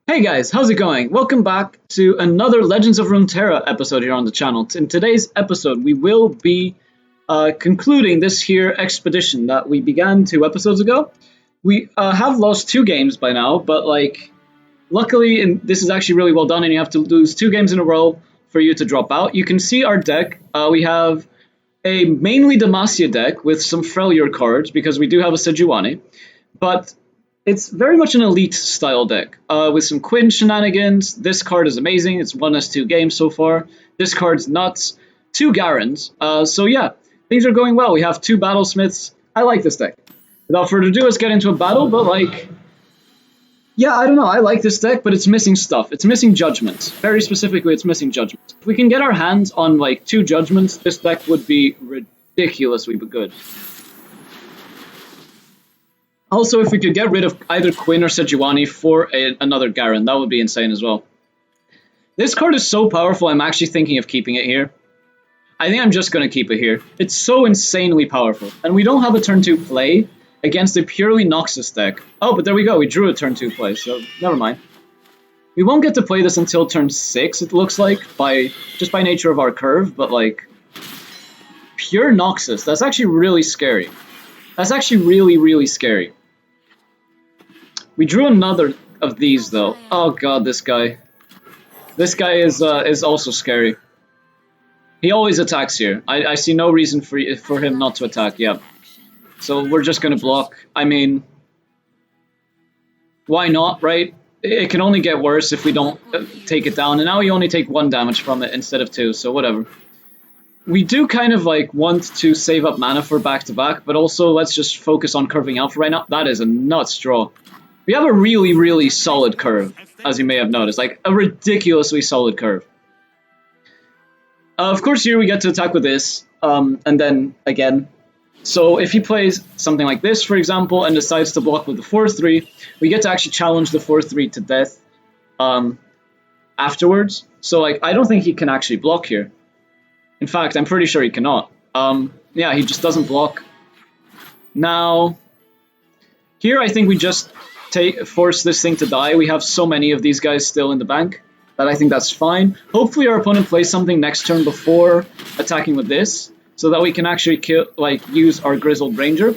Hey guys, how's it going? Welcome back to another Legends of Runeterra episode here on the channel. In today's episode, we will be concluding this here expedition that we began 2 episodes ago. We have lost 2 games by now, but luckily, and this is actually really well done, and you have to lose 2 games in a row for you to drop out. You can see our deck. We have a mainly Demacia deck with some Freljord cards because we do have a Sejuani, but it's very much an elite style deck with some Quinn shenanigans. This card is amazing. It's won us 2 games so far. This card's nuts. 2 Garens. So yeah, things are going well. We have 2 battlesmiths. I like this deck. Without further ado, let's get into a battle. But yeah, I don't know. I like this deck, but it's missing stuff. It's missing judgments. Very specifically, it's missing judgments. If we can get our hands on 2 judgments, this deck would be ridiculously good. Also, if we could get rid of either Quinn or Sejuani for another Garen, that would be insane as well. This card is so powerful, I'm actually thinking of keeping it here. I think I'm just going to keep it here. It's so insanely powerful. And we don't have a turn 2 play against a purely Noxus deck. Oh, but there we go. We drew a turn 2 play, so never mind. We won't get to play this until turn 6, it looks like, just by nature of our curve, but pure Noxus, that's actually really scary. That's actually really scary. We drew another of these though. Oh god, this guy. This guy is also scary. He always attacks here. I see no reason for him not to attack. Yeah. So we're just gonna block. I mean, why not, right? It can only get worse if we don't take it down. And now we only take 1 damage from it instead of 2. So whatever. We do kind of want to save up mana for back-to-back, but also let's just focus on curving out for right now. That is a nuts draw. We have a really solid curve, as you may have noticed. A ridiculously solid curve. Of course, here we get to attack with this, and then again. So if he plays something like this, for example, and decides to block with the 4-3, we get to actually challenge the 4-3 to death afterwards. So I don't think he can actually block here. In fact, I'm pretty sure he cannot. Yeah, he just doesn't block. Now, here I think we just force this thing to die. We have so many of these guys still in the bank that I think that's fine. Hopefully our opponent plays something next turn before attacking with this, so that we can actually use our Grizzled Ranger.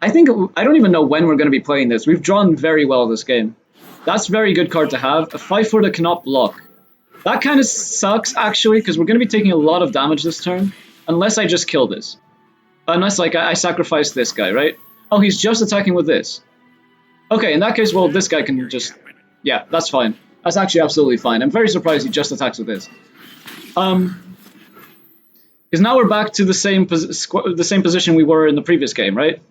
I don't even know when we're going to be playing this. We've drawn very well this game. That's a very good card to have. A 5/4 that cannot block. That kind of sucks, actually, because we're going to be taking a lot of damage this turn, unless I just kill this. Unless, I sacrifice this guy, right? Oh, he's just attacking with this. Okay, in that case, well, this guy can just... Yeah, that's fine. That's actually absolutely fine. I'm very surprised he just attacks with this. Because now we're back to the same position we were in the previous game, right?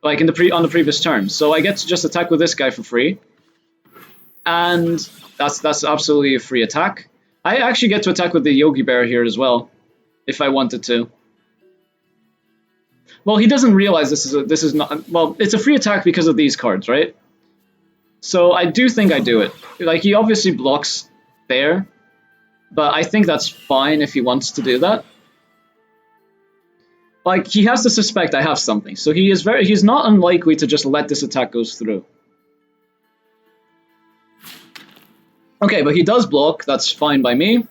On the previous turn. So I get to just attack with this guy for free. And that's absolutely a free attack. I actually get to attack with the Yogi Bear here as well, if I wanted to. Well, he doesn't realize this is not... Well, it's a free attack because of these cards, right? So I do think I do it. He obviously blocks there, but I think that's fine if he wants to do that. He has to suspect I have something, so he's not unlikely to just let this attack go through. Okay, but he does block. That's fine by me.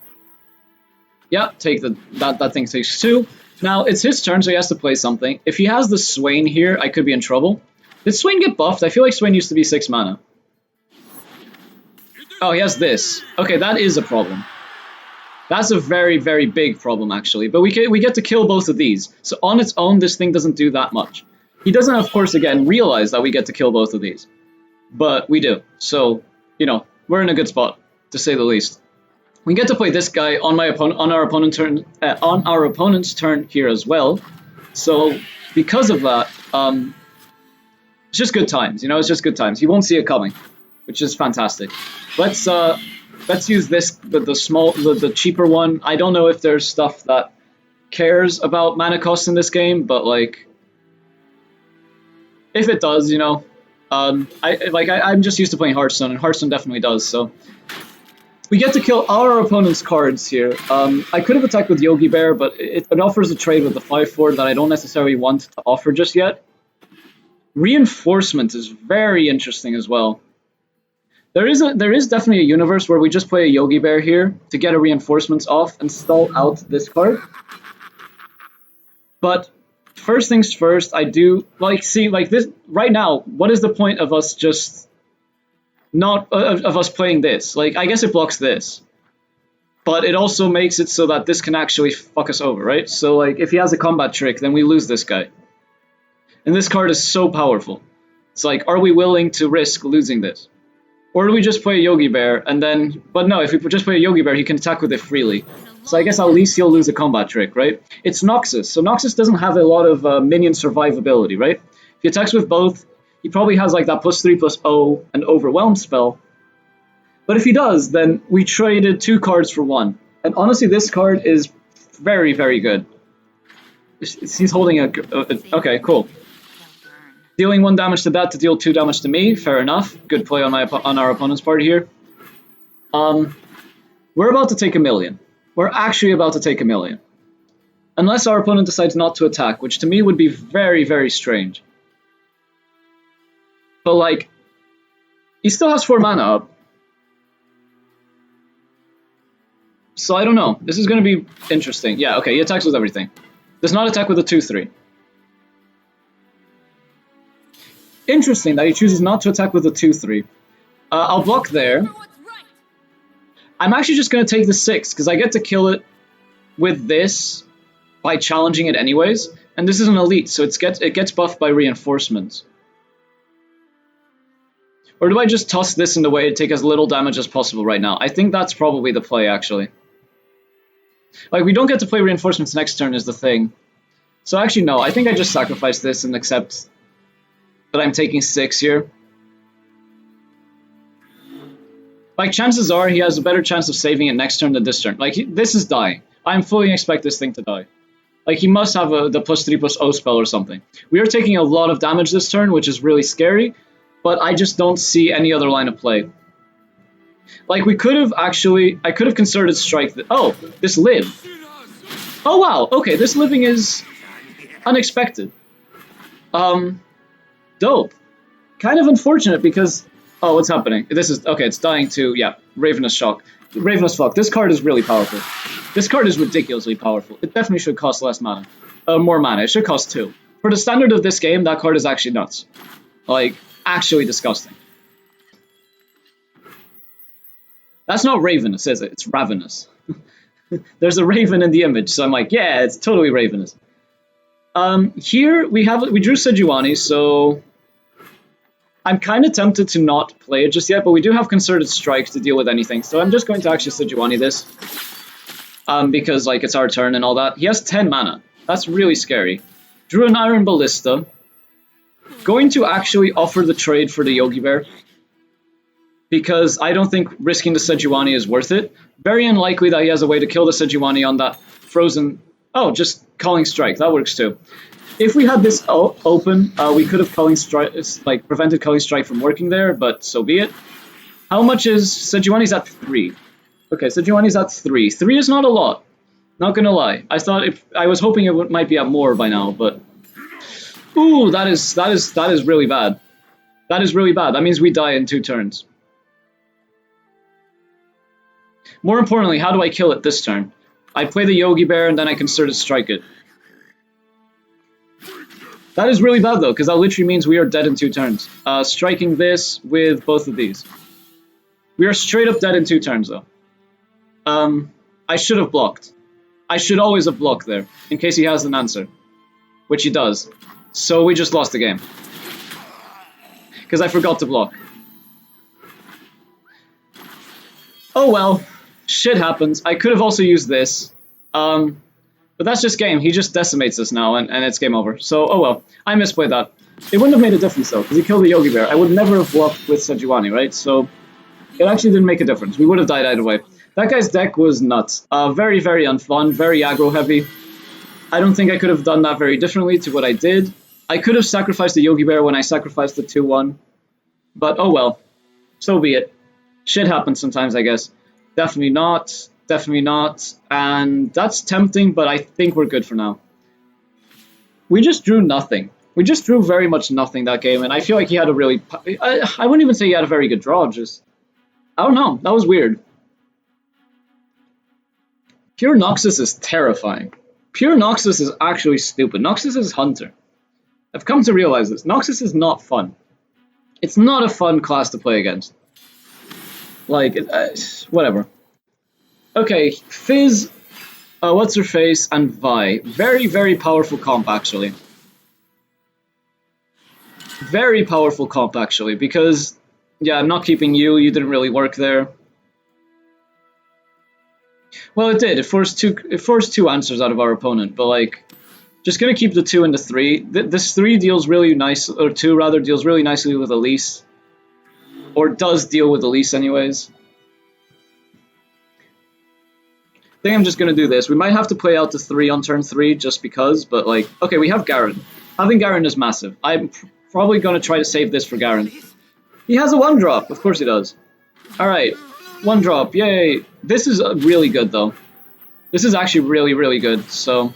Yeah, that thing takes 2. Now, it's his turn, so he has to play something. If he has the Swain here, I could be in trouble. Did Swain get buffed? I feel like Swain used to be 6 mana. Oh, he has this. Okay, that is a problem. That's a very big problem, actually. But we get to kill both of these. So on its own, this thing doesn't do that much. He doesn't, of course, again, realize that we get to kill both of these. But we do. So, we're in a good spot, to say the least. We get to play this guy on our opponent's turn here as well. So because of that, it's just good times. It's just good times. He won't see it coming, which is fantastic. Let's use this the cheaper one. I don't know if there's stuff that cares about mana cost in this game, but if it does, I'm just used to playing Hearthstone, and Hearthstone definitely does. So we get to kill our opponent's cards here. I could have attacked with Yogi Bear, but it offers a trade with the 5/4 that I don't necessarily want to offer just yet. Reinforcement is very interesting as well. There is definitely a universe where we just play a Yogi Bear here to get a reinforcements off and stall out this card. But first things first, I do like see like this right now. What is the point of us just not of us playing this? Like I guess it blocks this, but it also makes it so that this can actually fuck us over, right? So like if he has a combat trick, then we lose this guy. And this card is so powerful. It's like, are we willing to risk losing this? Or do we just play a Yogi Bear and then... But no, if we just play a Yogi Bear, he can attack with it freely. So I guess at least he'll lose a combat trick, right? It's Noxus. So Noxus doesn't have a lot of minion survivability, right? If he attacks with both, he probably has like that +3/+0 and Overwhelm spell. But if he does, then we traded 2 cards for 1. And honestly, this card is very, very good. He's holding a okay, cool. Dealing 1 damage to that to deal 2 damage to me, fair enough. Good play on our opponent's part here. We're about to take 1 million. We're actually about to take 1 million. Unless our opponent decides not to attack, which to me would be very, very strange. But like, he still has 4 mana up. So I don't know. This is going to be interesting. Yeah, okay, he attacks with everything. Does not attack with a 2/3. Interesting that he chooses not to attack with a 2/3. I'll block there. I'm actually just going to take the 6, because I get to kill it with this by challenging it anyways. And this is an elite, so it gets buffed by reinforcements. Or do I just toss this in the way to take as little damage as possible right now? I think that's probably the play, actually. Like, we don't get to play reinforcements next turn is the thing. So actually, no, I think I just sacrifice this and accept... that I'm taking 6 here. Like, chances are he has a better chance of saving it next turn than this turn. Like, this is dying. I'm fully expect this thing to die. Like, he must have the +3/+0 spell or something. We are taking a lot of damage this turn, which is really scary, but I just don't see any other line of play. Like, we could have actually... I could have concerted strike... Oh, this lived. Oh, wow. Okay, this living is unexpected. Dope. Kind of unfortunate because... Oh, what's happening? This is... Okay, it's dying to... Yeah, Ravenous Shock. Ravenous Flock. This card is really powerful. This card is ridiculously powerful. It definitely should cost less mana. More mana. It should cost 2. For the standard of this game, that card is actually nuts. Like, actually disgusting. That's not Ravenous, is it? It's Ravenous. There's a raven in the image, so I'm like, yeah, it's totally Ravenous. Here we drew Sejuani, so I'm kind of tempted to not play it just yet, but we do have Concerted Strike to deal with anything, so I'm just going to actually Sejuani this, because like it's our turn and all that. He has 10 mana. That's really scary. Drew an Iron Ballista. Going to actually offer the trade for the Yogi Bear, because I don't think risking the Sejuani is worth it. Very unlikely that he has a way to kill the Sejuani on that frozen... Oh, just Culling Strike. That works too. If we had this open, we could have Culling Strike, like prevented Culling Strike from working there, but so be it. How much is Sejuani's at 3? Okay, Sejuani's at 3. 3 is not a lot. Not gonna lie. I was hoping it might be at more by now, but ooh, that is really bad. That is really bad. That means we die in 2 turns. More importantly, how do I kill it this turn? I play the Yogi Bear and then I Concerted Strike it. That is really bad though, because that literally means we are dead in 2 turns. Striking this with both of these. We are straight up dead in 2 turns though. I should have blocked. I should always have blocked there, in case he has an answer. Which he does. So we just lost the game. Because I forgot to block. Oh well. Shit happens. I could have also used this. But that's just game. He just decimates us now, and it's game over. So, oh well. I misplayed that. It wouldn't have made a difference, though, because he killed the Yogi Bear. I would never have blocked with Sejuani, right? So, it actually didn't make a difference. We would have died either way. That guy's deck was nuts. Very, very unfun. Very aggro-heavy. I don't think I could have done that very differently to what I did. I could have sacrificed the Yogi Bear when I sacrificed the 2-1. But, oh well. So be it. Shit happens sometimes, I guess. Definitely not. Definitely not. And that's tempting, but I think we're good for now. We just drew nothing. We just drew very much nothing that game, and I feel like he had a really... I wouldn't even say he had a very good draw, just... I don't know, that was weird. Pure Noxus is terrifying. Pure Noxus is actually stupid. Noxus is Hunter. I've come to realize this. Noxus is not fun. It's not a fun class to play against. Like, whatever. Okay, Fizz, what's her face, and Vi. Very, very powerful comp, actually. Very powerful comp, actually, because, yeah, I'm not keeping you. You didn't really work there. Well, it did. It forced two answers out of our opponent, but like, just gonna keep the 2 and the 3. This 3 deals really nice, or 2 rather, deals really nicely with Elise, or does deal with Elise anyways. I think I'm just gonna do this. We might have to play out the 3 on turn 3 just because, but like, okay, we have Garen. Having Garen is massive. I'm probably gonna try to save this for Garen. He has a 1-drop, of course he does. All right. 1 drop, yay! This is really good though. This is actually really, really good, so...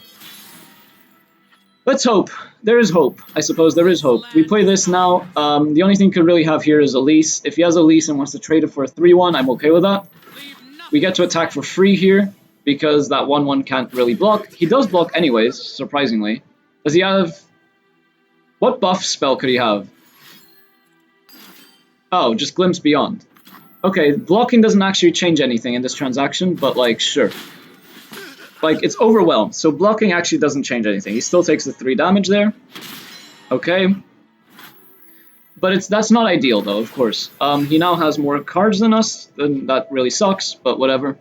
Let's hope. There is hope. I suppose there is hope. We play this now. The only thing he could really have here is Elise. If he has Elise and wants to trade it for a 3-1, I'm okay with that. We get to attack for free here, because that 1-1 can't really block. He does block anyways, surprisingly. Does he have... What buff spell could he have? Oh, just Glimpse Beyond. Okay, blocking doesn't actually change anything in this transaction, but like, sure. Like, it's Overwhelmed, so blocking actually doesn't change anything. He still takes the 3 damage there. Okay. But that's not ideal though, of course. He now has more cards than us, and that really sucks, but whatever.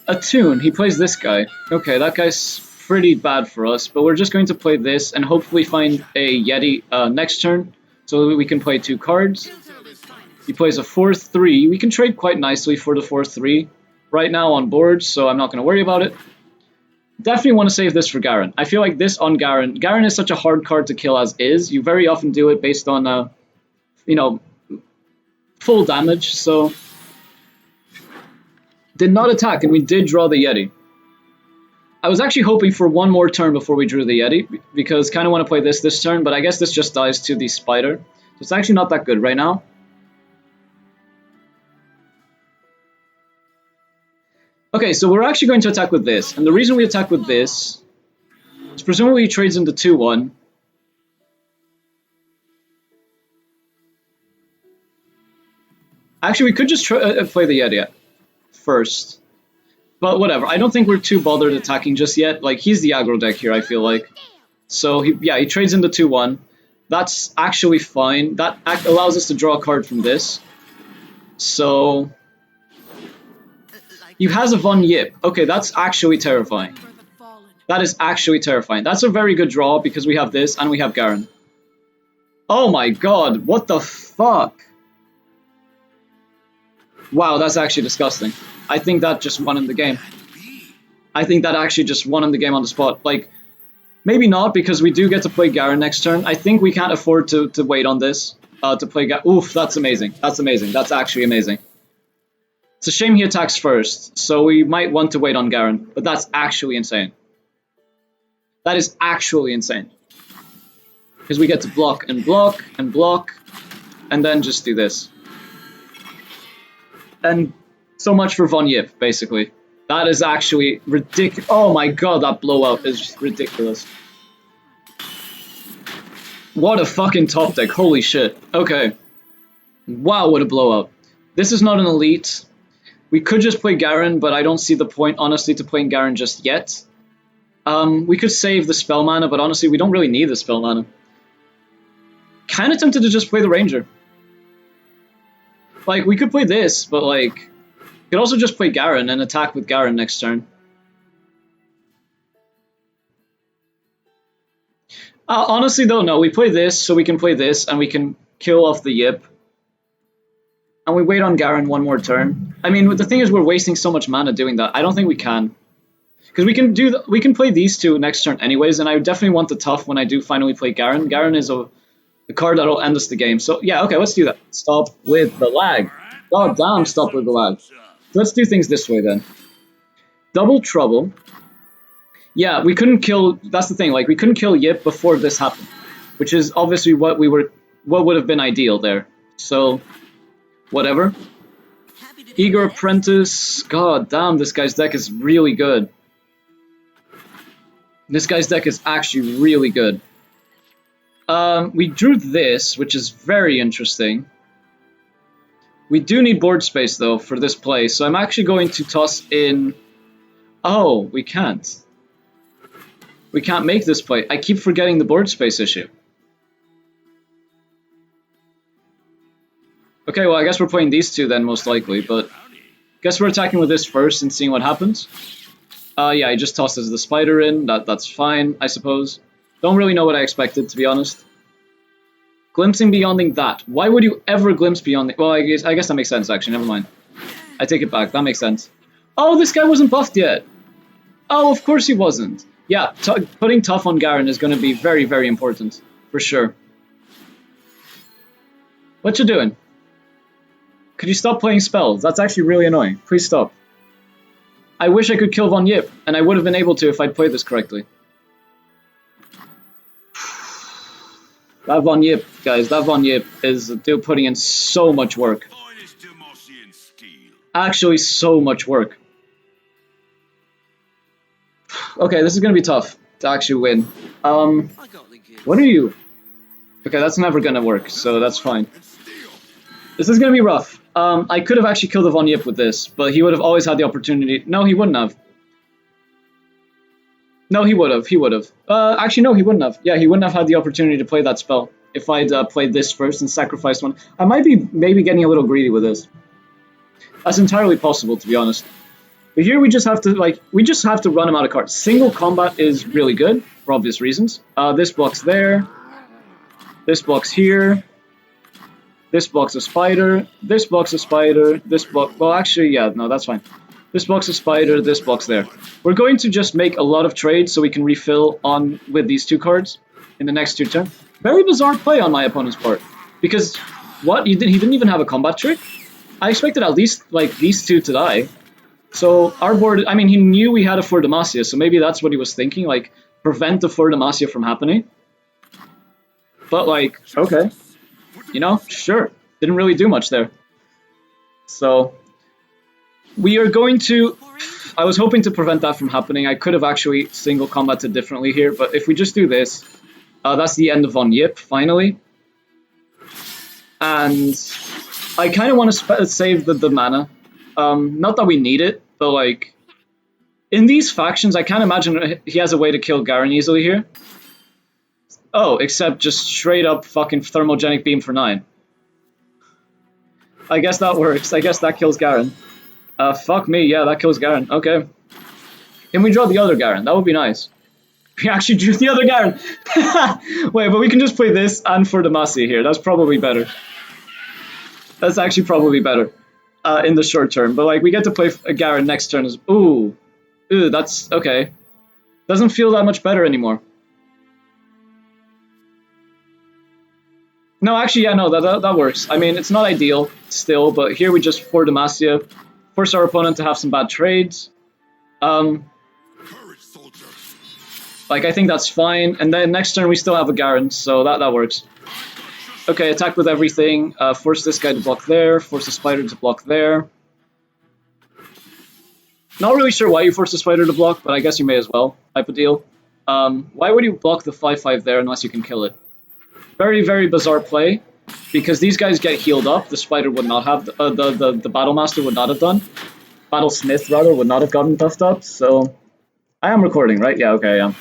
Attune, he plays this guy. Okay, that guy's pretty bad for us, but we're just going to play this and hopefully find a Yeti next turn, so we can play 2 cards. He plays a 4-3. We can trade quite nicely for the 4-3 right now on board, so I'm not going to worry about it. Definitely want to save this for Garen. I feel like this on Garen. Garen is such a hard card to kill as is. You very often do it based on, you know, full damage, so... Did not attack, and we did draw the Yeti. I was actually hoping for 1 more turn before we drew the Yeti, because kind of want to play this turn, but I guess this just dies to the Spider. So it's actually not that good right now. Okay, so we're actually going to attack with this, and the reason we attack with this is presumably he trades into 2-1. Actually, we could just play the Yeti first, but whatever. I don't think we're too bothered attacking just yet. Like, he's the aggro deck here, I feel like. So, he trades into 2-1. That's actually fine. That allows us to draw a card from this. So... He has a Von Yip. Okay, that's actually terrifying. That is actually terrifying. That's a very good draw because we have this and we have Garen. Oh my god, what the fuck? Wow, that's actually disgusting. I think that just won him the game. I think that actually just won him the game on the spot. Like, maybe not because we do get to play Garen next turn. I think we can't afford to wait on this. To play Garen. Oof, that's amazing. That's amazing. That's actually amazing. It's a shame he attacks first, so we might want to wait on Garen, but that's actually insane. That is actually insane. Because we get to block and block and block, and then just do this. And so much for Von Yip, basically. That is actually ridiculous. Oh my god, that blowout is just ridiculous. What a fucking top deck, holy shit. Okay. Wow, what a blowout. This is not an elite. We could just play Garen, but I don't see the point, honestly, to playing Garen just yet. We could save the spell mana, but honestly, we don't really need the spell mana. Kind of tempted to just play the Ranger. Like, we could play this, but like... We could also just play Garen and attack with Garen next turn. Honestly, though, no. We play this, so we can play this, and we can kill off the Yip. And we wait on Garen 1 more turn. I mean, the thing is, we're wasting so much mana doing that. I don't think we can, because we can play these 2 next turn anyways. And I definitely want the tough when I do finally play Garen. Garen is a card that'll end us the game. So yeah, okay, let's do that. Stop with the lag. God damn, stop with the lag. Let's do things this way then. Double Trouble. Yeah, we couldn't kill. That's the thing. Like, we couldn't kill Yip before this happened, which is obviously what would have been ideal there. So. Whatever. Eager Apprentice. God damn, this guy's deck is really good. This guy's deck is actually really good. We drew this, which is very interesting. We do need board space, though, for this play, so I'm actually going to toss in... Oh, we can't. We can't make this play. I keep forgetting the board space issue. Okay, well, I guess we're playing these two then, most likely, but... Guess we're attacking with this first and seeing what happens. Yeah, he just tosses the spider in. That's fine, I suppose. Don't really know what I expected, to be honest. Glimpsing beyonding that. Why would you ever glimpse beyond... Well, I guess that makes sense, actually. Never mind. I take it back. That makes sense. Oh, this guy wasn't buffed yet. Oh, of course he wasn't. Yeah, putting tough on Garen is going to be very, very important. For sure. What you doing? Could you stop playing spells? That's actually really annoying. Please stop. I wish I could kill Von Yip, and I would have been able to if I'd played this correctly. That Von Yip, guys, that Von Yip is a dude putting in so much work. Actually, so much work. Okay, this is going to be tough to actually win. What are you? Okay, that's never going to work, so that's fine. This is going to be rough. I could have actually killed the Von Yip with this, but he would have always had the opportunity. No, he wouldn't have. No, he would have. He would have. Actually, no, he wouldn't have. Yeah, he wouldn't have had the opportunity to play that spell if I'd played this first and sacrificed one. I might be maybe getting a little greedy with this. That's entirely possible, to be honest. But here we just have to run him out of cards. Single combat is really good for obvious reasons. This blocks there. This blocks here. This blocks a spider. This blocks a spider. This block. Well, actually, yeah, no, that's fine. This blocks a spider. This blocks there. We're going to just make a lot of trades so we can refill on with these two cards in the next 2 turns. Very bizarre play on my opponent's part, because what he didn't even have a combat trick. I expected at least like these two to die. So our board. I mean, he knew we had a for Demacia, so maybe that's what he was thinking, like prevent the for Demacia from happening. But like, okay. You know, sure. Didn't really do much there. So, we are going to... I was hoping to prevent that from happening. I could have actually single combated differently here, but if we just do this, that's the end of Von Yip, finally. And I kind of want to save the mana. Not that we need it, but like... In these factions, I can't imagine he has a way to kill Garen easily here. Oh, except just straight up fucking thermogenic beam for 9. I guess that works. I guess that kills Garen. Fuck me, yeah, that kills Garen. Okay. Can we draw the other Garen? That would be nice. We actually drew the other Garen! Wait, but we can just play this and for Demacia here. That's probably better. That's actually probably better. In the short term. But like, we get to play a Garen next turn as... Ooh, that's... Okay. Doesn't feel that much better anymore. No, actually, yeah, no, that works. I mean, it's not ideal still, but here we just for Demacia, force our opponent to have some bad trades. Like, I think that's fine. And then next turn we still have a Garen, so that works. Okay, attack with everything. Force this guy to block there. Force the spider to block there. Not really sure why you force the spider to block, but I guess you may as well, type of deal. Why would you block the 5/5 there unless you can kill it? Very, very bizarre play, because these guys get healed up. The spider would not have, the battle master would not have done. Battlesmith, rather, would not have gotten buffed up, so... I am recording, right? Yeah, okay, I am.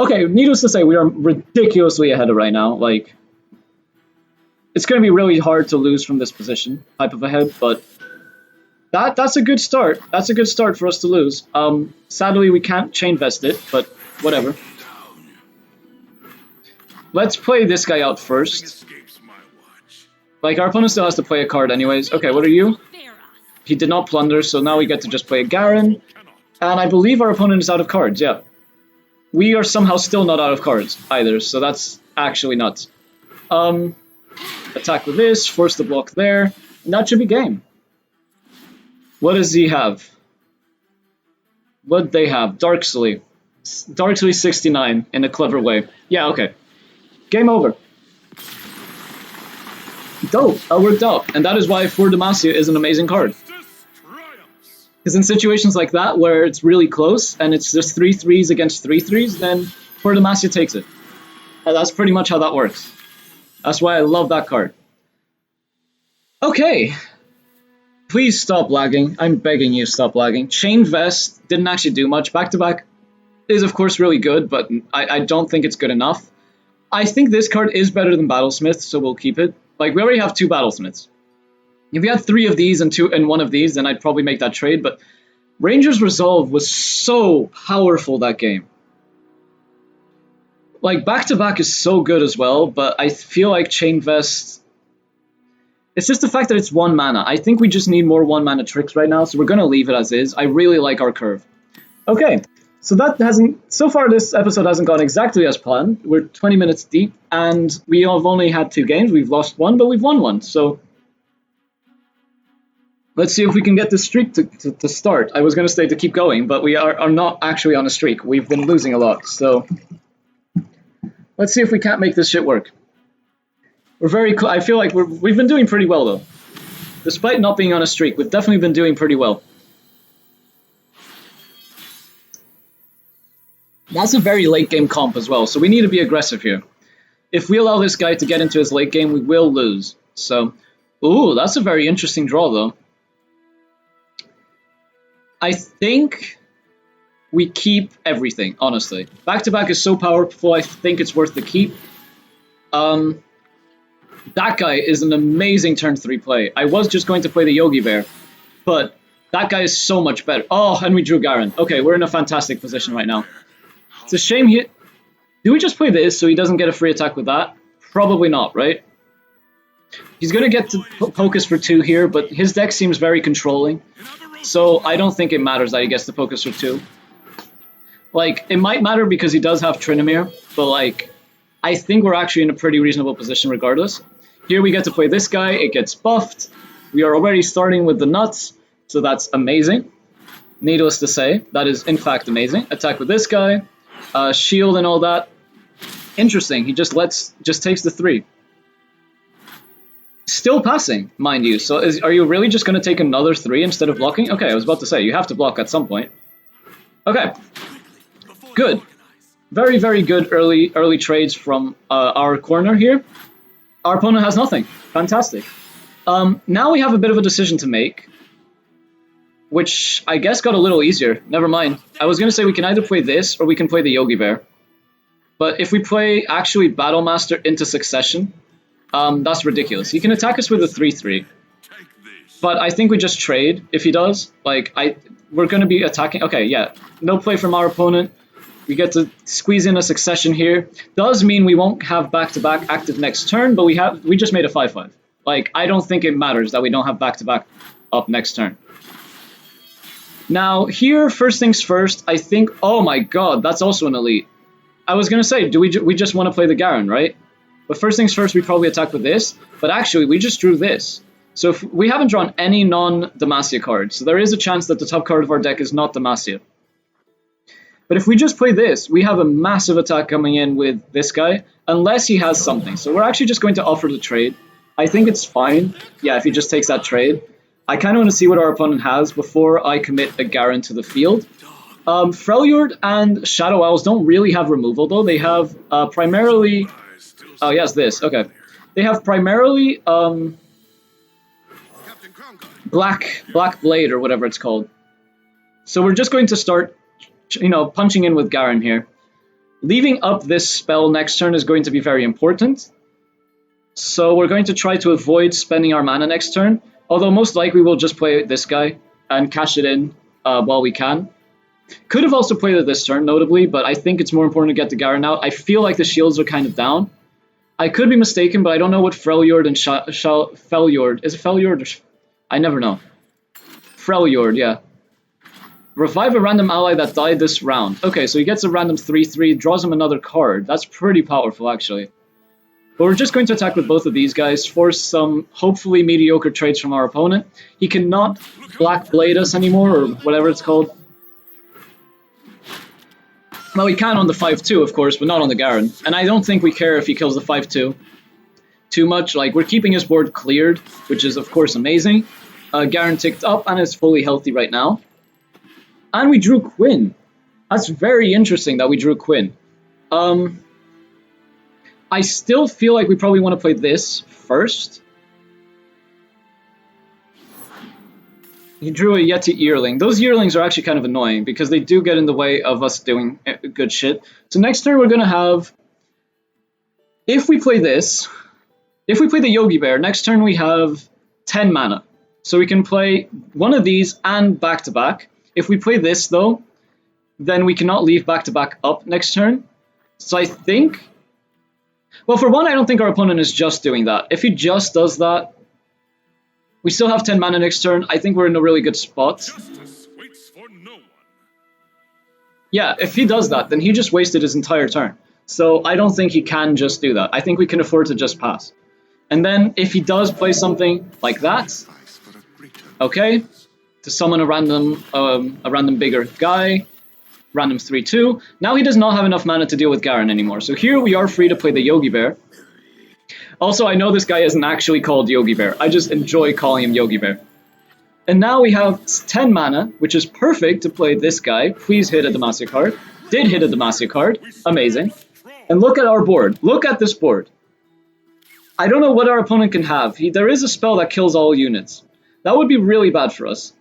Okay, needless to say, we are ridiculously ahead of right now. Like, it's going to be really hard to lose from this position, type of ahead, but... That's a good start. That's a good start for us to lose. Sadly, we can't chain vest it, but whatever. Let's play this guy out first. Like, our opponent still has to play a card anyways. Okay, what are you? He did not plunder, so now we get to just play a Garen. And I believe our opponent is out of cards, yeah. We are somehow still not out of cards either, so that's actually nuts. Attack with this, force the block there, and that should be game. What does he have? What they have? Darksley. Darksley 69 in a clever way. Yeah, okay. Game over. Dope, that worked out. And that is why For Demacia is an amazing card. Because in situations like that, where it's really close, and it's just 3-3s against 3-3s, then For Demacia takes it. And that's pretty much how that works. That's why I love that card. Okay. Please stop lagging. I'm begging you, stop lagging. Chain Vest didn't actually do much. Back-to-back is, of course, really good, but I don't think it's good enough. I think this card is better than Battlesmith, so we'll keep it. Like, we already have 2 Battlesmiths. If we had 3 of these and 1 of these, then I'd probably make that trade, but Ranger's Resolve was so powerful that game. Like, back-to-back is so good as well, but I feel like Chain Vest... It's just the fact that it's 1 mana. I think we just need more 1 mana tricks right now, so we're going to leave it as is. I really like our curve. Okay, so that hasn't... So far, this episode hasn't gone exactly as planned. We're 20 minutes deep, and we have only had 2 games. We've lost 1, but we've won 1, so... Let's see if we can get this streak to start. I was going to say to keep going, but we are not actually on a streak. We've been losing a lot, so... Let's see if we can't make this shit work. We're very I feel like we've been doing pretty well, though. Despite not being on a streak, we've definitely been doing pretty well. That's a very late game comp as well, so we need to be aggressive here. If we allow this guy to get into his late game, we will lose. So, ooh, that's a very interesting draw, though. I think we keep everything, honestly. Back-to-back is so powerful, I think it's worth the keep. That guy is an amazing turn 3 play. I was just going to play the Yogi Bear, but that guy is so much better. Oh, and we drew Garen. Okay, we're in a fantastic position right now. It's a shame he... Do we just play this so he doesn't get a free attack with that? Probably not, right? He's going to get to focus for 2 here, but his deck seems very controlling. So I don't think it matters that he gets the focus for 2. Like, it might matter because he does have Trinomir, but like, I think we're actually in a pretty reasonable position regardless. Here we get to play this guy, it gets buffed. We are already starting with the nuts, so that's amazing. Needless to say, that is in fact amazing. Attack with this guy, shield and all that. Interesting, he just takes the 3. Still passing, mind you, so are you really just going to take another 3 instead of blocking? Okay, I was about to say, you have to block at some point. Okay, good. Very, very good early trades from our corner here. Our opponent has nothing. Fantastic. Now we have a bit of a decision to make, which I guess got a little easier. Never mind. I was going to say we can either play this or we can play the Yogi Bear. But if we play actually Battlemaster into Succession, that's ridiculous. He can attack us with a 3-3. But I think we just trade if he does. Like, we're going to be attacking. Okay, yeah. No play from our opponent. We get to squeeze in a Succession here. Does mean we won't have back-to-back active next turn, but we just made a 5-5. Like, I don't think it matters that we don't have back-to-back up next turn. Now, here, first things first, I think... Oh my god, that's also an elite. I was going to say, we just want to play the Garen, right? But first things first, we probably attack with this. But actually, we just drew this. So if we haven't drawn any non-Demacia cards. So there is a chance that the top card of our deck is not Demacia. But if we just play this, we have a massive attack coming in with this guy, unless he has something. So we're actually just going to offer the trade. I think it's fine, yeah, if he just takes that trade. I kind of want to see what our opponent has before I commit a Garen to the field. Freljord and Shadow Owls don't really have removal, though. They have primarily... Oh, yes, this, okay. They have primarily Black Blade, or whatever it's called. So we're just going to start... punching in with Garen here. Leaving up this spell next turn is going to be very important. So we're going to try to avoid spending our mana next turn. Although most likely we'll just play this guy and cash it in while we can. Could have also played it this turn, notably, but I think it's more important to get the Garen out. I feel like the shields are kind of down. I could be mistaken, but I don't know what Freljord and Freljord... Is it Freljord or... I never know. Freljord, yeah. Revive a random ally that died this round. Okay, so he gets a random 3-3, draws him another card. That's pretty powerful, actually. But we're just going to attack with both of these guys, force some hopefully mediocre trades from our opponent. He cannot Black Blade us anymore, or whatever it's called. Well, he can on the 5-2, of course, but not on the Garen. And I don't think we care if he kills the 5-2. too much. Like, we're keeping his board cleared, which is, of course, amazing. Garen ticked up and is fully healthy right now. And we drew Quinn. That's very interesting that we drew Quinn. I still feel like we probably want to play this first. He drew a Yeti Yearling. Those Yearlings are actually kind of annoying because they do get in the way of us doing good shit. So next turn we're going to have... If we play this, if we play the Yogi Bear, next turn we have 10 mana. So we can play one of these and back-to-back. If we play this, though, then we cannot leave back-to-back up next turn. So I think... Well, for one, I don't think our opponent is just doing that. If he just does that, we still have 10 mana next turn. I think we're in a really good spot. Justice waits for no one. Yeah, if he does that, then he just wasted his entire turn. So I don't think he can just do that. I think we can afford to just pass. And then if he does play something like that, okay, to summon a random bigger guy, random 3/2. Now he does not have enough mana to deal with Garen anymore. So here we are free to play the Yogi Bear. Also, I know this guy isn't actually called Yogi Bear. I just enjoy calling him Yogi Bear. And now we have 10 mana, which is perfect to play this guy. Please hit a Demacia card. Did hit a Demacia card. Amazing. And look at our board. Look at this board. I don't know what our opponent can have. There is a spell that kills all units. That would be really bad for us.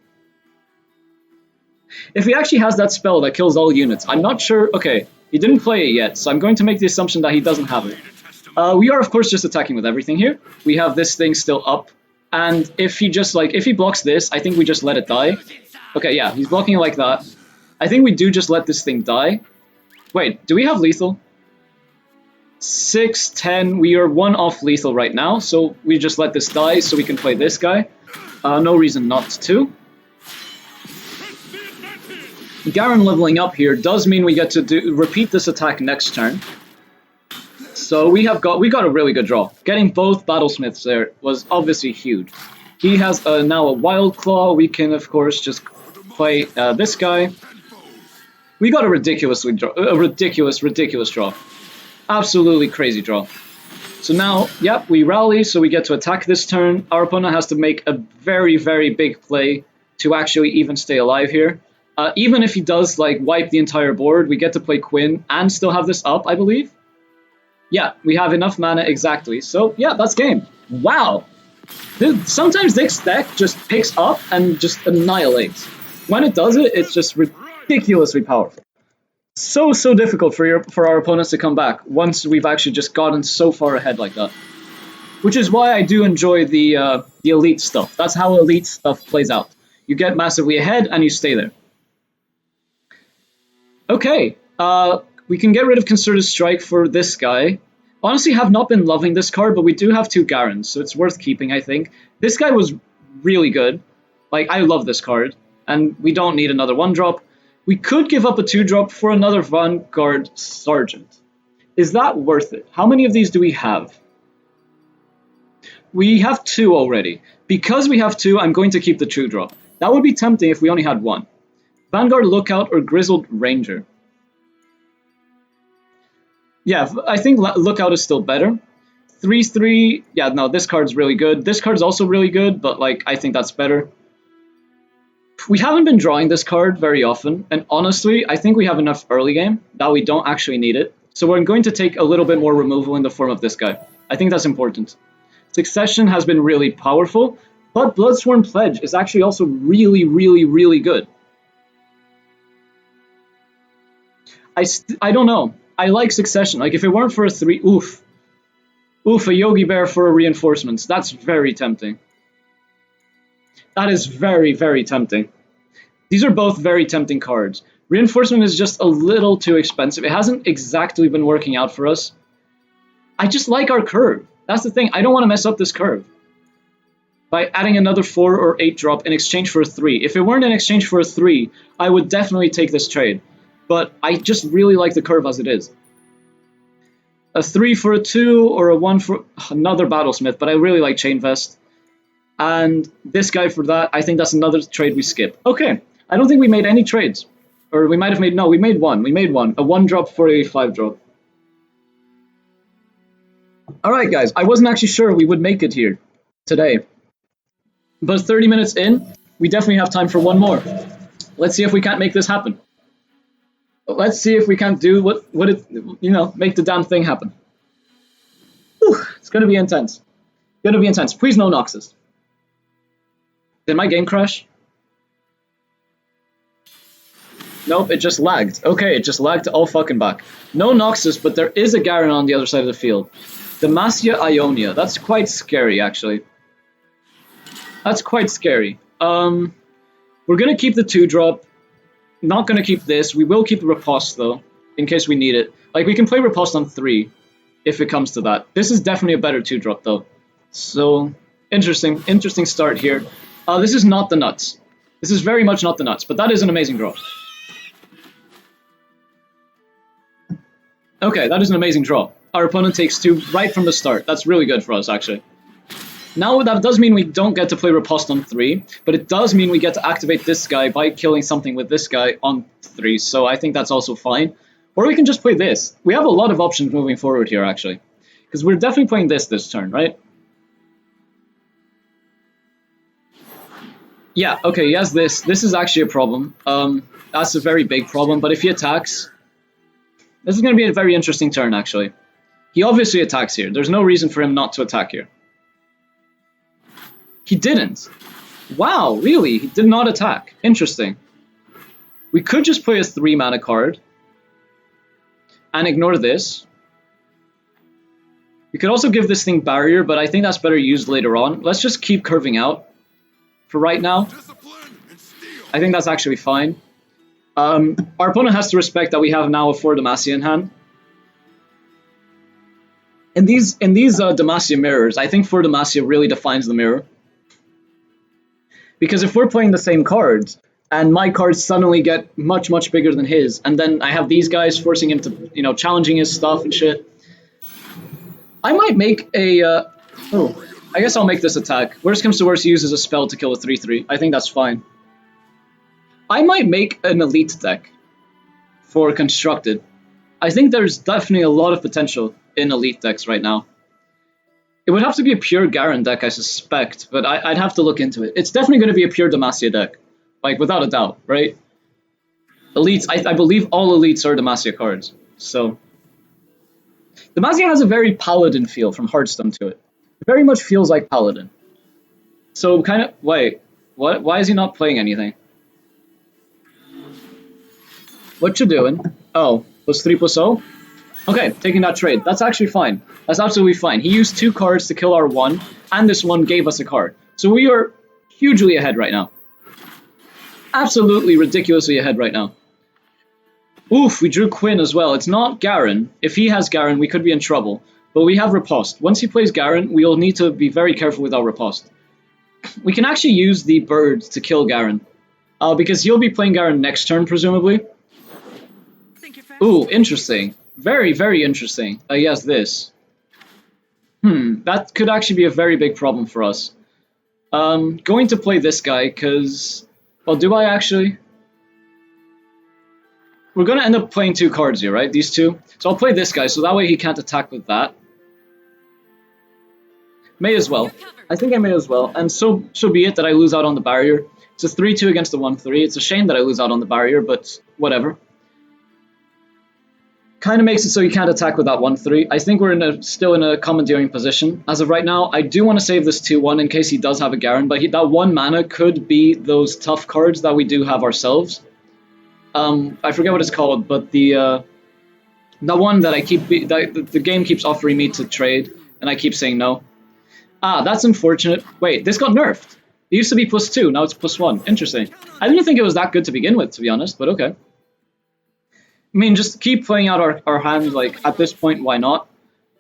If he actually has that spell that kills all units, I'm not sure. Okay, he didn't play it yet, so I'm going to make the assumption that he doesn't have it. We are, of course, just attacking with everything here. We have this thing still up. And if he just, like, if he blocks this, I think we just let it die. Okay, yeah, he's blocking it like that. I think we do just let this thing die. Wait, do we have lethal? 6, 10, we are 1 off lethal right now, so we just let this die so we can play this guy. No reason not to. Garen leveling up here does mean we get to repeat this attack next turn. So we got a really good draw. Getting both Battlesmiths there was obviously huge. He has now a Wild Claw. We can, of course, just play this guy. We got a ridiculous draw. Absolutely crazy draw. So now, yep, we rally, so we get to attack this turn. Our opponent has to make a very, very big play to actually even stay alive here. Even if he does, like, wipe the entire board, we get to play Quinn and still have this up, I believe. Yeah, we have enough mana exactly. So, yeah, that's game. Wow. Sometimes this deck just picks up and just annihilates. When it does it, it's just ridiculously powerful. So difficult for our opponents to come back once we've actually just gotten so far ahead like that. Which is why I do enjoy the elite stuff. That's how elite stuff plays out. You get massively ahead and you stay there. Okay, we can get rid of Concerted Strike for this guy. Honestly, have not been loving this card, but we do have 2 Garens, so it's worth keeping, I think. This guy was really good. Like, I love this card, and we don't need another 1-drop. We could give up a 2-drop for another Vanguard Sergeant. Is that worth it? How many of these do we have? We have 2 already. Because we have 2, I'm going to keep the 2-drop. That would be tempting if we only had 1. Vanguard Lookout or Grizzled Ranger. Yeah, I think Lookout is still better. 3/3, yeah, no, this card's really good. This card's also really good, but, like, I think that's better. We haven't been drawing this card very often, and honestly, I think we have enough early game that we don't actually need it. So we're going to take a little bit more removal in the form of this guy. I think that's important. Succession has been really powerful, but Bloodsworn Pledge is actually also really, really, really good. I don't know. I like Succession. Like, if it weren't for a 3... Oof, a Yogi Bear for a Reinforcements. That's very tempting. That is very, very tempting. These are both very tempting cards. Reinforcement is just a little too expensive. It hasn't exactly been working out for us. I just like our curve. That's the thing. I don't want to mess up this curve by adding another 4 or 8 drop in exchange for a 3. If it weren't in exchange for a 3, I would definitely take this trade. But I just really like the curve as it is. A 3 for a 2 or a 1 for another Battlesmith, but I really like Chain Vest. And this guy for that, I think that's another trade we skip. Okay, I don't think we made any trades. Or we might have made, no, we made one. We made one. A 1-drop for a 5-drop. Alright guys, I wasn't actually sure we would make it here today. But 30 minutes in, we definitely have time for one more. Let's see if we can't make this happen. Let's see if we can't do what it, you know, make the damn thing happen. Whew, it's gonna be intense. Gonna be intense. Please no Noxus. Did my game crash? Nope, it just lagged. Okay, it just lagged all fucking back. No Noxus, but there is a Garen on the other side of the field. Demacia Ionia. That's quite scary, actually. That's quite scary. We're gonna keep the 2-drop. Not gonna keep this. We will keep the Riposte, though, in case we need it. Like, we can play Riposte on 3, if it comes to that. This is definitely a better 2-drop, though. So, interesting start here. This is not the nuts. This is very much not the nuts, but that is an amazing draw. Okay, that is an amazing draw. Our opponent takes 2 right from the start. That's really good for us, actually. Now, that does mean we don't get to play Riposte on 3, but it does mean we get to activate this guy by killing something with this guy on 3, so I think that's also fine. Or we can just play this. We have a lot of options moving forward here, actually. Because we're definitely playing this turn, right? Yeah, okay, he has this. This is actually a problem. That's a very big problem, but if he attacks... This is going to be a very interesting turn, actually. He obviously attacks here. There's no reason for him not to attack here. He didn't. Wow, really? He did not attack. Interesting. We could just play a 3-mana card and ignore this. We could also give this thing barrier, but I think that's better used later on. Let's just keep curving out for right now. I think that's actually fine. Our opponent has to respect that we have now a 4 Demacia in hand. In these Demacia mirrors, I think 4 Demacia really defines the mirror. Because if we're playing the same cards, and my cards suddenly get much, much bigger than his, and then I have these guys forcing him to, you know, challenging his stuff and shit, I might make a, I guess I'll make this attack. Worst comes to worst, he uses a spell to kill a 3-3. I think that's fine. I might make an elite deck for Constructed. I think there's definitely a lot of potential in elite decks right now. It would have to be a pure Garen deck, I suspect, but I'd have to look into it. It's definitely going to be a pure Demacia deck, like, without a doubt, right? Elites, I believe all elites are Demacia cards, so... Demacia has a very Paladin feel from Hearthstone to it. It very much feels like Paladin. So, kind of... Wait, what? Why is he not playing anything? What you doing? Oh, +3/+0? Okay, taking that trade. That's actually fine. That's absolutely fine. He used 2 cards to kill our 1, and this one gave us a card. So we are hugely ahead right now. Absolutely ridiculously ahead right now. Oof, we drew Quinn as well. It's not Garen. If he has Garen, we could be in trouble. But we have Riposte. Once he plays Garen, we'll need to be very careful with our Riposte. We can actually use the bird to kill Garen. Because he'll be playing Garen next turn, presumably. Ooh, interesting. Very, very interesting. Yes, this. That could actually be a very big problem for us. Going to play this guy, because... Well, do I actually? We're going to end up playing 2 cards here, right? These 2. So I'll play this guy, so that way he can't attack with that. May as well. I think I may as well. And so be it that I lose out on the barrier. It's a 3-2 against the 1-3. It's a shame that I lose out on the barrier, but whatever. Kind of makes it so you can't attack with that 1-3. I think we're still in a commandeering position. As of right now, I do want to save this 2-1 in case he does have a Garen, but that 1 mana could be those tough cards that we do have ourselves. I forget what it's called, but the one that the game keeps offering me to trade, and I keep saying no. Ah, that's unfortunate. Wait, this got nerfed. It used to be +2, now it's +1. Interesting. I didn't think it was that good to begin with, to be honest, but okay. I mean, just keep playing out our hand, like, at this point, why not?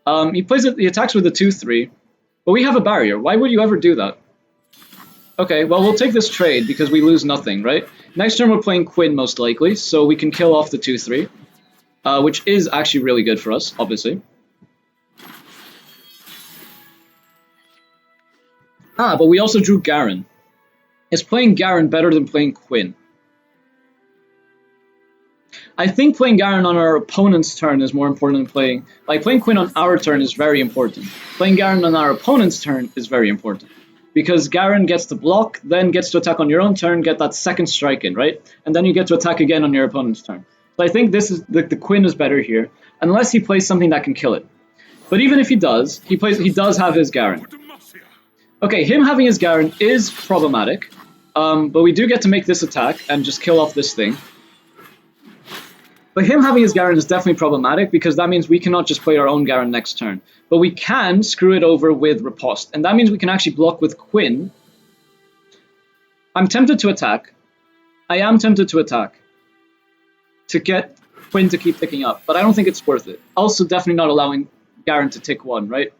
He attacks with a 2-3, but we have a barrier. Why would you ever do that? Okay, well, we'll take this trade because we lose nothing, right? Next turn we're playing Quinn, most likely, so we can kill off the 2-3, which is actually really good for us, obviously. Ah, but we also drew Garen. Is playing Garen better than playing Quinn? I think playing Garen on our opponent's turn is more important than playing... Like, playing Quinn on our turn is very important. Playing Garen on our opponent's turn is very important. Because Garen gets to block, then gets to attack on your own turn, get that second strike in, right? And then you get to attack again on your opponent's turn. So I think this is the Quinn is better here, unless he plays something that can kill it. But even if he does, he does have his Garen. Okay, him having his Garen is problematic, but we do get to make this attack and just kill off this thing. But him having his Garen is definitely problematic because that means we cannot just play our own Garen next turn. But we can screw it over with Riposte, and that means we can actually block with Quinn. I'm tempted to attack. I am tempted to attack to get Quinn to keep ticking up, but I don't think it's worth it. Also, definitely not allowing Garen to tick 1, right?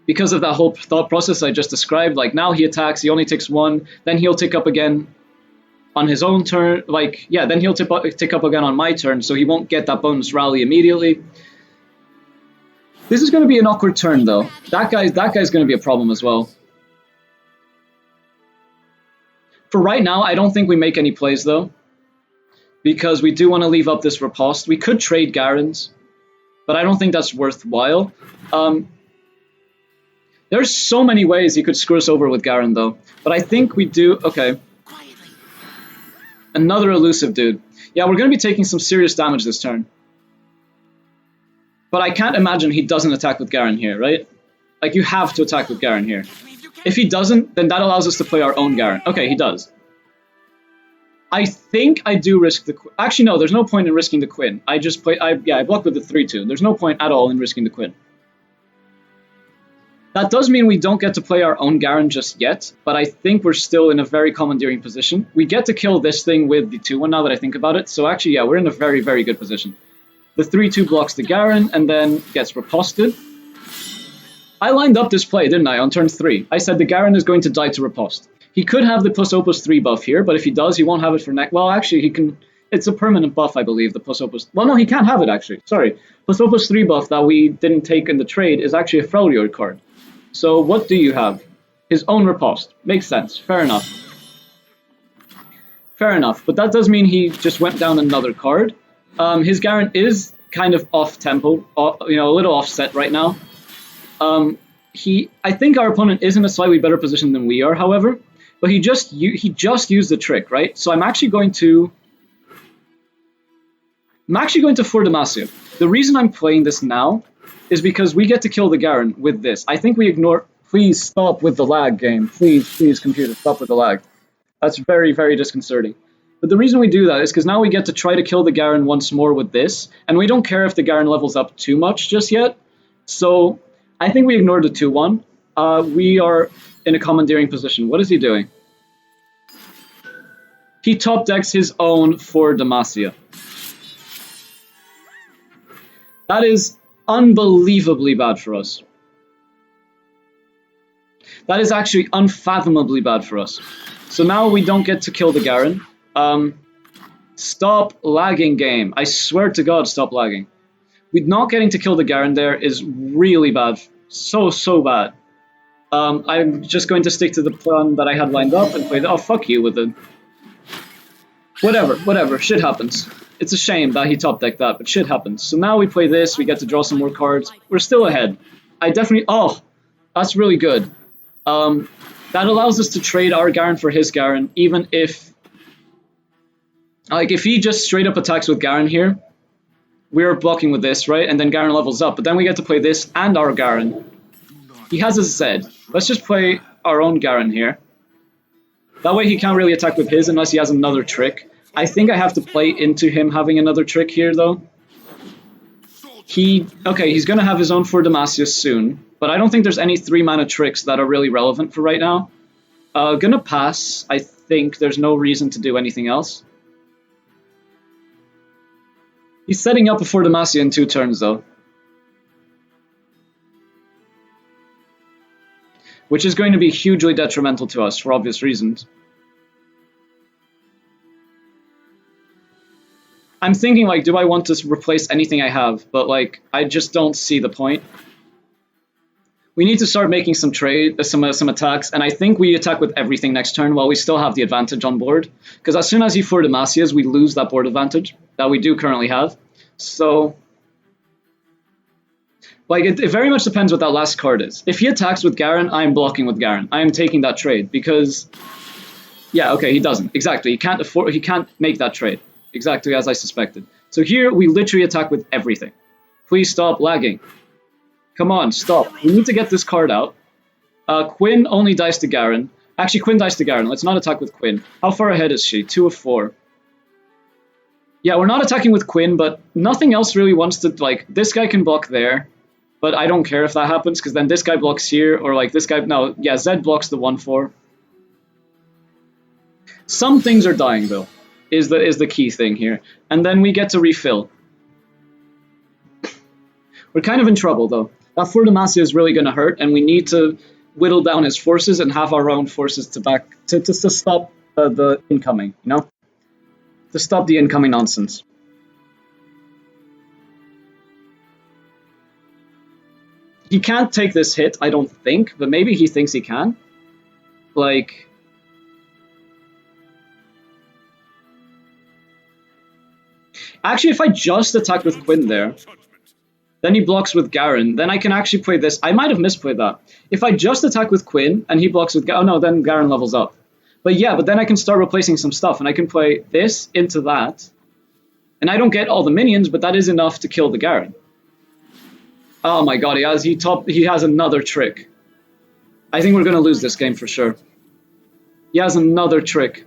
Because of that whole thought process I just described, like now he attacks, he only ticks 1, then he'll tick up again on his own turn, like, yeah, then he'll tick up again on my turn, so he won't get that bonus rally immediately. This is going to be an awkward turn, though. That guy's going to be a problem as well. For right now, I don't think we make any plays, though, because we do want to leave up this Riposte. We could trade Garens, but I don't think that's worthwhile. There's so many ways he could screw us over with Garen, though, but I think we do... Okay. Another elusive dude. Yeah, we're going to be taking some serious damage this turn. But I can't imagine he doesn't attack with Garen here, right? Like, you have to attack with Garen here. If he doesn't, then that allows us to play our own Garen. Okay, he does. I think I do risk the... Actually, no, there's no point in risking the Quinn. I just play... I block with the 3-2. There's no point at all in risking the Quinn. That does mean we don't get to play our own Garen just yet, but I think we're still in a very commandeering position. We get to kill this thing with the 2-1 now that I think about it, so actually, yeah, we're in a very, very good position. The 3-2 blocks the Garen, and then gets riposted. I lined up this play, didn't I, on turn 3? I said the Garen is going to die to riposte. He could have the plus opus 3 buff here, but if he does, he won't have it for next... Well, actually, he can... It's a permanent buff, I believe, the plus opus... Well, no, he can't have it, actually. Sorry. Plus opus 3 buff that we didn't take in the trade is actually a Freljord card. So what do you have? His own riposte. Makes sense. Fair enough. Fair enough. But that does mean he just went down another card. His Garen is kind of off-tempo, you know, a little offset right now. I think our opponent is in a slightly better position than we are, however. But he just used the trick, right? So I'm actually going to for Demacia. The reason I'm playing this now is because we get to kill the Garen with this. I think we ignore... Please stop with the lag, game. Please, computer, stop with the lag. That's very, very disconcerting. But the reason we do that is because now we get to try to kill the Garen once more with this, and we don't care if the Garen levels up too much just yet. So I think we ignore the 2-1. We are in a commandeering position. What is he doing? He top decks his own for Demacia. That is unbelievably bad for us. That is actually unfathomably bad for us. So now we don't get to kill the Garen. Stop lagging, game. I swear to God, stop lagging. With not getting to kill the Garen there is really bad. So bad. I'm just going to stick to the plan that I had lined up and play the... Oh, fuck you with it. Whatever. Shit happens. It's a shame that he top decked that, but shit happens. So now we play this, we get to draw some more cards. We're still ahead. I definitely... Oh, that's really good. That allows us to trade our Garen for his Garen, even if... Like, if he just straight up attacks with Garen here, we're blocking with this, right? And then Garen levels up, but then we get to play this and our Garen. He has his Zed. Let's just play our own Garen here. That way he can't really attack with his unless he has another trick. I think I have to play into him having another trick here, though. Okay, he's going to have his own for Demacia soon, but I don't think there's any 3-mana tricks that are really relevant for right now. Gonna pass. I think there's no reason to do anything else. He's setting up a for Demacia in 2 turns, though. Which is going to be hugely detrimental to us for obvious reasons. I'm thinking, like, do I want to replace anything I have? But, like, I just don't see the point. We need to start making some some attacks, and I think we attack with everything next turn while we still have the advantage on board. Because as soon as he for Demacias, we lose that board advantage. that we do currently have. So, like, it very much depends what that last card is. If he attacks with Garen, I am blocking with Garen. I am taking that trade because, yeah, okay, he doesn't. Exactly, he can't make that trade. Exactly as I suspected. So here, we literally attack with everything. Please stop lagging. Come on, stop. We need to get this card out. Quinn only dies to Garen. Actually, Quinn dies to Garen. Let's not attack with Quinn. How far ahead is she? 2 of 4. Yeah, we're not attacking with Quinn, but nothing else really wants to, like, this guy can block there, but I don't care if that happens, because then this guy blocks here, or like this guy, no, yeah, Zed blocks the 1-4. Some things are dying, though, is the key thing here. And then we get to refill. We're kind of in trouble, though. That for Demacia is really going to hurt, and we need to whittle down his forces and have our own forces to stop the incoming, you know? To stop the incoming nonsense. He can't take this hit, I don't think, but maybe he thinks he can. Like... Actually, if I just attack with Quinn there, then he blocks with Garen, then I can actually play this. I might have misplayed that. If I just attack with Quinn and he blocks with Garen, oh no, then Garen levels up. But yeah, but then I can start replacing some stuff, and I can play this into that. And I don't get all the minions, but that is enough to kill the Garen. Oh my god, he has another trick. I think we're going to lose this game for sure. He has another trick.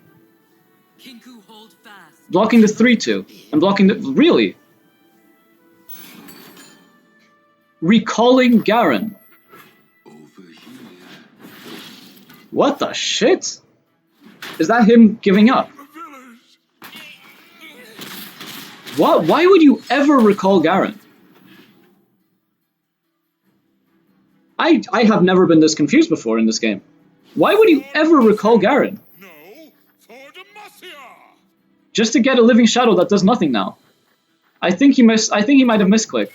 Blocking the 3-2. And blocking the... Really? Recalling Garen. What the shit? Is that him giving up? What? Why would you ever recall Garen? I have never been this confused before in this game. Why would you ever recall Garen? No, for Demacia. Just to get a living shadow that does nothing now. I think he might have misclicked.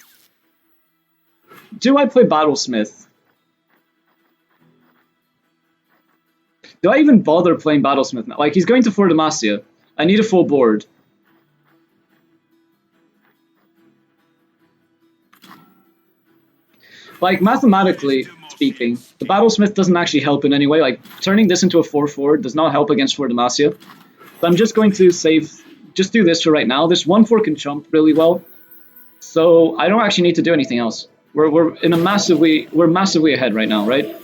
Do I play Battlesmith? Do I even bother playing Battlesmith now? Like, he's going to for Demacia. I need a full board. Like, mathematically speaking, the Battlesmith doesn't actually help in any way. Like, turning this into a 4-4 does not help against for Demacia. So I'm just going to just do this for right now. This 1-4 can chump really well. So I don't actually need to do anything else. We're massively ahead right now, right?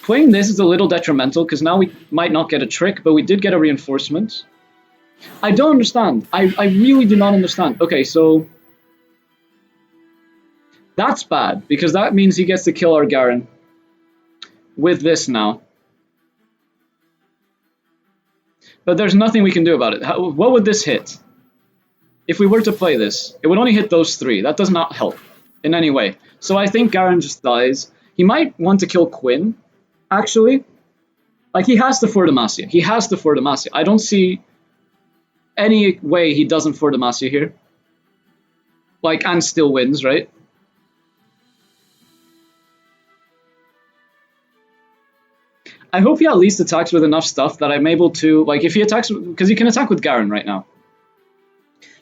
Playing this is a little detrimental because now we might not get a trick, but we did get a reinforcement. I don't understand. I really do not understand. Okay, so that's bad because that means he gets to kill our Garen with this now. But there's nothing we can do about it. What would this hit? If we were to play this, it would only hit those 3. That does not help in any way. So I think Garen just dies. He might want to kill Quinn, actually. Like, he has to for Demacia. He has to for Demacia. I don't see any way he doesn't for Demacia here. Like, and still wins, right? I hope he at least attacks with enough stuff that I'm able to, like, if he attacks, because he can attack with Garen right now.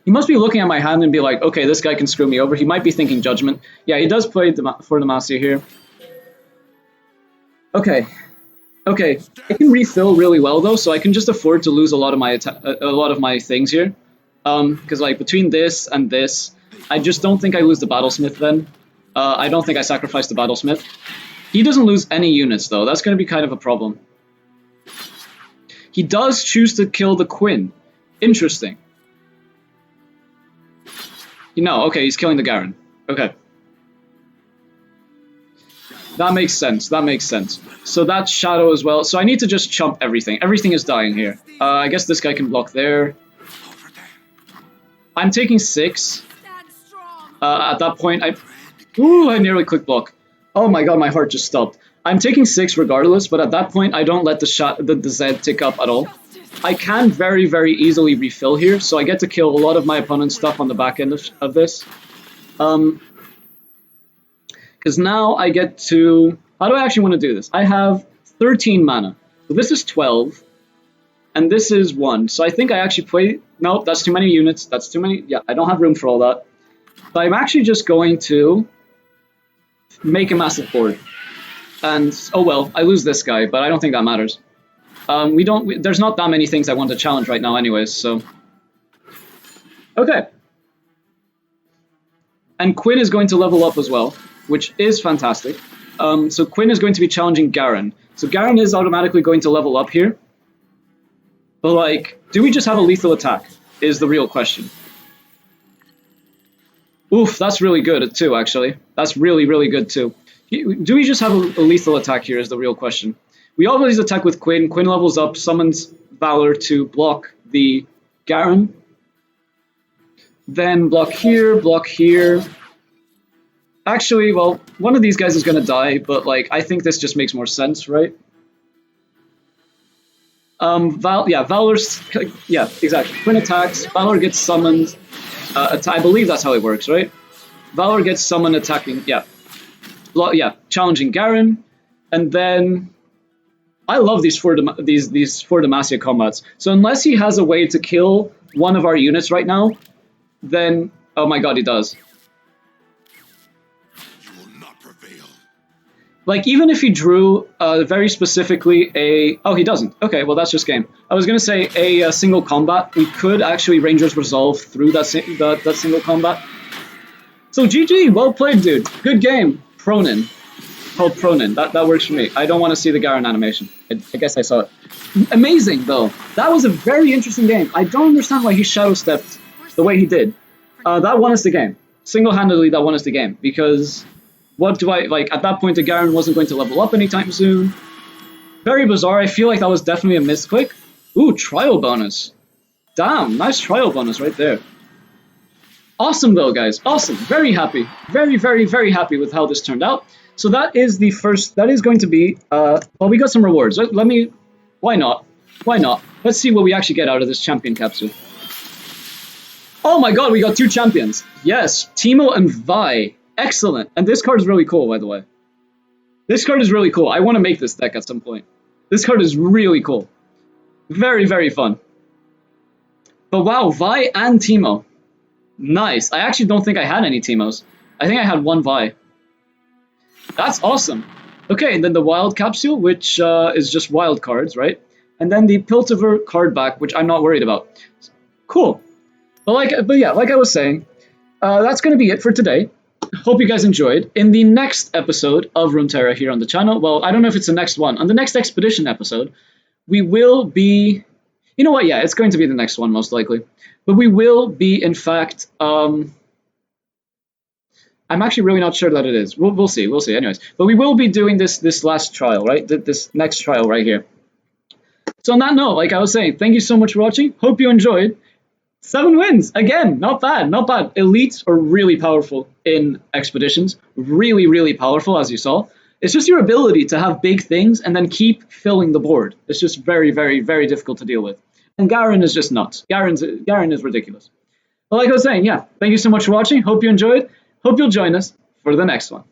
He must be looking at my hand and be like, okay, this guy can screw me over. He might be thinking Judgment. Yeah, he does play for Demacia here. Okay. Okay, I can refill really well though, so I can just afford to lose a lot of my things here. Because like between this and this, I just don't think I lose the Battlesmith then. I don't think I sacrifice the Battlesmith. He doesn't lose any units though. That's going to be kind of a problem. He does choose to kill the Quinn. Interesting. No, okay, he's killing the Garen. Okay. That makes sense, that makes sense. So that's Shadow as well. So I need to just chump everything. Everything is dying here. I guess this guy can block there. I'm taking 6. At that point, I nearly click block. Oh my god, my heart just stopped. I'm taking 6 regardless, but at that point, I don't let the Z tick up at all. I can very, very easily refill here, so I get to kill a lot of my opponent's stuff on the back end of this. Because now I get to... How do I actually want to do this? I have 13 mana. So this is 12. and this is 1. So I think I actually play... Nope, that's too many units. That's too many... Yeah, I don't have room for all that. So I'm actually just going to make a massive board. And, oh well, I lose this guy, but I don't think that matters. There's not that many things I want to challenge right now anyways, so... Okay. And Quinn is going to level up as well, which is fantastic. So Quinn is going to be challenging Garen. So Garen is automatically going to level up here. But like, do we just have a lethal attack? Is the real question. Oof, that's really good too, actually. That's really, really good too. Do we just have a lethal attack here is the real question. We always attack with Quinn. Quinn levels up, summons Valor to block the Garen. Then block here. Actually, well, one of these guys is going to die, but like, I think this just makes more sense, right? Valor's, yeah, exactly. Quinn attacks, Valor gets summoned. I believe that's how it works, right? Valor gets summoned attacking, yeah, challenging Garen, and then I love these four Demacia combats. So unless he has a way to kill one of our units right now, then oh my god, he does. You will not prevail. Like, even if he drew very specifically a... Oh, he doesn't. Okay, well, that's just game. I was going to say a single combat. We could actually Ranger's Resolve through that single combat. So GG, well played, dude. Good game. Pronin. Called Pronin. That works for me. I don't want to see the Garen animation. I guess I saw it. Amazing, though. That was a very interesting game. I don't understand why he Shadow Stepped the way he did. That won us the game. Single-handedly, that won us the game. Because... What do I, like, at that point the Garen wasn't going to level up anytime soon. Very bizarre. I feel like that was definitely a misclick. Ooh, trial bonus. Damn, nice trial bonus right there. Awesome though, guys. Awesome. Very happy. Very, very, very happy with how this turned out. So that is the first, that is going to be, well, we got some rewards. Let me, why not? Why not? Let's see what we actually get out of this champion capsule. Oh my god, we got 2 champions. Yes, Teemo and Vi. Excellent. And this card is really cool, by the way. This card is really cool. I want to make this deck at some point. This card is really cool. Very, very fun. But wow, Vi and Teemo. Nice. I actually don't think I had any Teemos. I think I had 1 Vi. That's awesome. Okay, and then the wild capsule, which is just wild cards, right? And then the Piltover card back, which I'm not worried about. Cool. But yeah, like I was saying, that's going to be it for today. Hope you guys enjoyed. In the next episode of Runeterra here on the channel, well, I don't know if it's the next one. On the next Expedition episode, we will be... You know what? Yeah, it's going to be the next one, most likely. But we will be, in fact... I'm actually really not sure that it is. We'll see. We'll see. Anyways, but we will be doing this last trial, right? This next trial right here. So on that note, like I was saying, thank you so much for watching. Hope you enjoyed. 7 wins. Again, not bad, not bad. Elites are really powerful in Expeditions. Really, really powerful, as you saw. It's just your ability to have big things and then keep filling the board. It's just very, very, very difficult to deal with. And Garen is just nuts. Garen is ridiculous. But like I was saying, yeah, thank you so much for watching. Hope you enjoyed. Hope you'll join us for the next one.